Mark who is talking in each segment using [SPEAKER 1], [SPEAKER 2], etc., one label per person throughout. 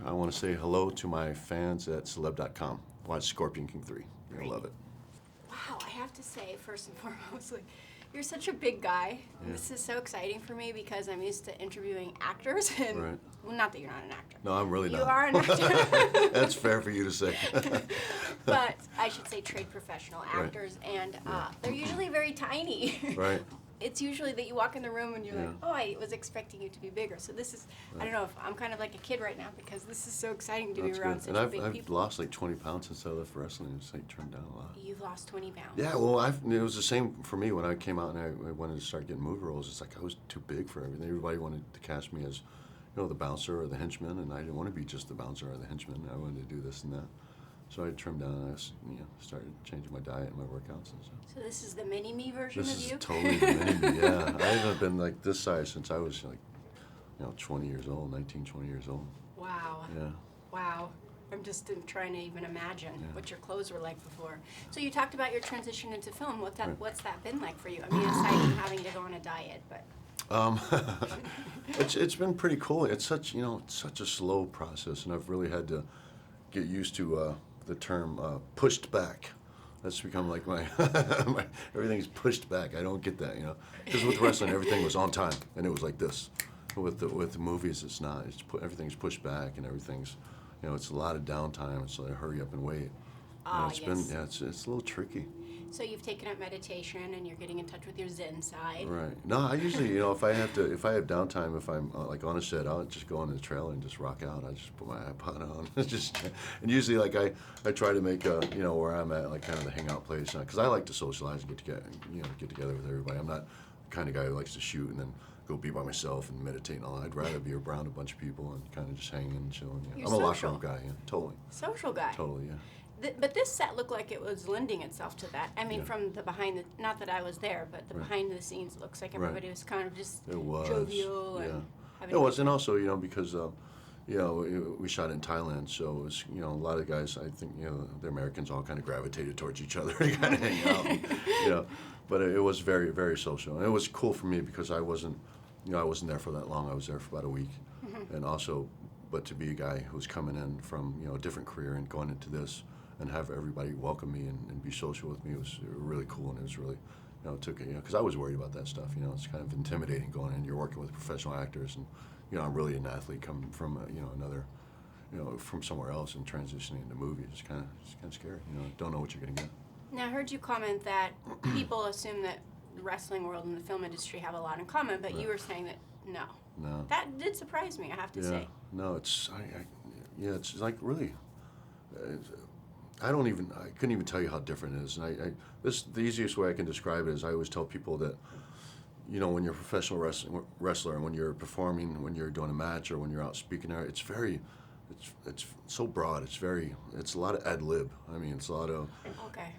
[SPEAKER 1] I want to say hello to my fans at CELEBS.com. Watch Scorpion King 3. You're going to love it.
[SPEAKER 2] Wow, I have to say, first and foremost, like, you're such a big guy.
[SPEAKER 1] Yeah.
[SPEAKER 2] This is so exciting for me because I'm used to interviewing actors, and
[SPEAKER 1] Right.
[SPEAKER 2] well, not that you're not an actor.
[SPEAKER 1] No, I'm really
[SPEAKER 2] You
[SPEAKER 1] not.
[SPEAKER 2] are an actor.
[SPEAKER 1] That's fair for you to say.
[SPEAKER 2] But I should say trade professional actors, and they're usually very tiny.
[SPEAKER 1] Right.
[SPEAKER 2] It's usually that you walk in the room and you're
[SPEAKER 1] Yeah.
[SPEAKER 2] like, oh, I was expecting you to be bigger. So this is, I don't know if I'm kind of like a kid right now because this is so exciting to
[SPEAKER 1] That's
[SPEAKER 2] be around
[SPEAKER 1] good.
[SPEAKER 2] such
[SPEAKER 1] And
[SPEAKER 2] big
[SPEAKER 1] I've
[SPEAKER 2] people.
[SPEAKER 1] lost like 20 pounds since I left wrestling. It's like trimmed down a lot.
[SPEAKER 2] You've lost 20 pounds.
[SPEAKER 1] Yeah, well, it was the same for me when I came out and I wanted to start getting movie roles. It's like I was too big for everything. Everybody wanted to cast me as, the bouncer or the henchman, and I didn't want to be just the bouncer or the henchman. I wanted to do this and that. So I trimmed down and I started changing my diet and my workouts and stuff.
[SPEAKER 2] So this is the mini-me version
[SPEAKER 1] This
[SPEAKER 2] of
[SPEAKER 1] is
[SPEAKER 2] you?
[SPEAKER 1] totally the mini-me, yeah. I haven't been like this size since I was like, 20 years old, 19, 20 years old.
[SPEAKER 2] Wow.
[SPEAKER 1] Yeah.
[SPEAKER 2] Wow. I'm just trying to even imagine
[SPEAKER 1] Yeah.
[SPEAKER 2] what your clothes were like before. So you talked about your transition into film. What's
[SPEAKER 1] Right.
[SPEAKER 2] that been like for you? I mean, aside from having to go on a diet, but
[SPEAKER 1] It's been pretty cool. It's such a slow process, and I've really had to get used to the term pushed back. That's become like my, everything's pushed back. I don't get that, because with wrestling everything was on time, and it was like this. With the movies, it's not. Everything's pushed back, and everything's, it's a lot of downtime. It's like hurry up and wait. It's
[SPEAKER 2] yes.
[SPEAKER 1] it's a little tricky.
[SPEAKER 2] So you've taken up meditation and you're getting in touch with your Zen side.
[SPEAKER 1] Right. No, I usually, if I have downtime, if I'm like on a set, I'll just go on the trailer and just rock out. I just put my iPod on, and usually like I try to make where I'm at like kind of the hangout place, because I like to socialize and get together with everybody. I'm not the kind of guy who likes to shoot and then go be by myself and meditate and all. I'd rather be around a bunch of people and kind of just hanging and chilling.
[SPEAKER 2] You're
[SPEAKER 1] I'm a locker
[SPEAKER 2] social.
[SPEAKER 1] room guy, totally.
[SPEAKER 2] Social guy.
[SPEAKER 1] Totally, yeah.
[SPEAKER 2] But this set looked like it was lending itself to that. I mean,
[SPEAKER 1] Yeah.
[SPEAKER 2] from the behind the, not that I was there, but the
[SPEAKER 1] Right.
[SPEAKER 2] behind the scenes looks like everybody was kind of just
[SPEAKER 1] It was,
[SPEAKER 2] jovial
[SPEAKER 1] yeah.
[SPEAKER 2] and having
[SPEAKER 1] It
[SPEAKER 2] a
[SPEAKER 1] was,
[SPEAKER 2] good
[SPEAKER 1] and
[SPEAKER 2] time.
[SPEAKER 1] also, because, we shot in Thailand, so it was, a lot of guys, I think, the Americans all kind of gravitated towards each other and kind of hang out, But it was very, very social. And it was cool for me because I wasn't there for that long. I was there for about a week.
[SPEAKER 2] Mm-hmm.
[SPEAKER 1] And also, but to be a guy who's coming in from, a different career and going into this and have everybody welcome me and be social with me was really cool, and it was really, it took it, because I was worried about that stuff, it's kind of intimidating going in. You're working with professional actors, and, I'm really an athlete coming from, another, from somewhere else and transitioning into movies. It's kind of scary, don't know what you're going to get.
[SPEAKER 2] Now, I heard you comment that people assume that the wrestling world and the film industry have a lot in common, but you were saying that no.
[SPEAKER 1] No.
[SPEAKER 2] That did surprise me, I have to say.
[SPEAKER 1] No, it's, it's like really, I couldn't even tell you how different it is. And the easiest way I can describe it is I always tell people that, when you're a professional wrestler and when you're performing, when you're doing a match or when you're out speaking there, it's so broad. It's a lot of ad lib. I mean, it's a lot of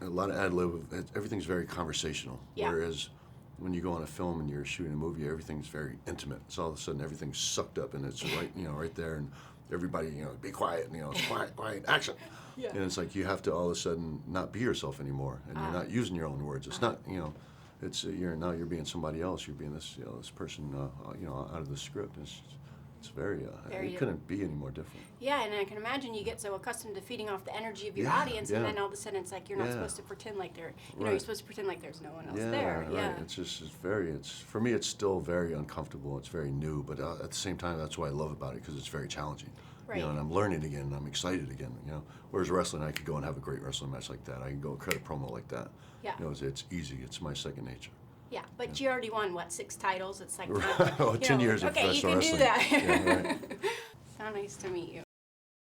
[SPEAKER 1] ad lib. Everything's very conversational.
[SPEAKER 2] Yeah.
[SPEAKER 1] Whereas when you go on a film and you're shooting a movie, everything's very intimate. So all of a sudden everything's sucked up and it's right there, and everybody, be quiet, quiet, action.
[SPEAKER 2] Yeah.
[SPEAKER 1] And it's like you have to all of a sudden not be yourself anymore, and you're not using your own words. It's not, it's you're being somebody else. You're being this, this person, out of the script. It's very, it couldn't be any more different.
[SPEAKER 2] Yeah, and I can imagine you get so accustomed to feeding off the energy of your
[SPEAKER 1] Yeah,
[SPEAKER 2] audience, and then all of a sudden it's like you're not supposed to pretend like you're supposed to pretend like there's no one else there.
[SPEAKER 1] Right.
[SPEAKER 2] Yeah,
[SPEAKER 1] For me, it's still very uncomfortable. It's very new, but at the same time, that's what I love about it, because it's very challenging.
[SPEAKER 2] Right.
[SPEAKER 1] And I'm learning again, and I'm excited again. Whereas wrestling, I could go and have a great wrestling match like that. I can go and cut a promo like that.
[SPEAKER 2] Yeah.
[SPEAKER 1] It's easy. It's my second nature.
[SPEAKER 2] Yeah, but you already won, 6 titles? It's like,
[SPEAKER 1] Well, 10 years of
[SPEAKER 2] okay, you
[SPEAKER 1] professional
[SPEAKER 2] can
[SPEAKER 1] wrestling.
[SPEAKER 2] do that.
[SPEAKER 1] Yeah, right.
[SPEAKER 2] So nice to meet you.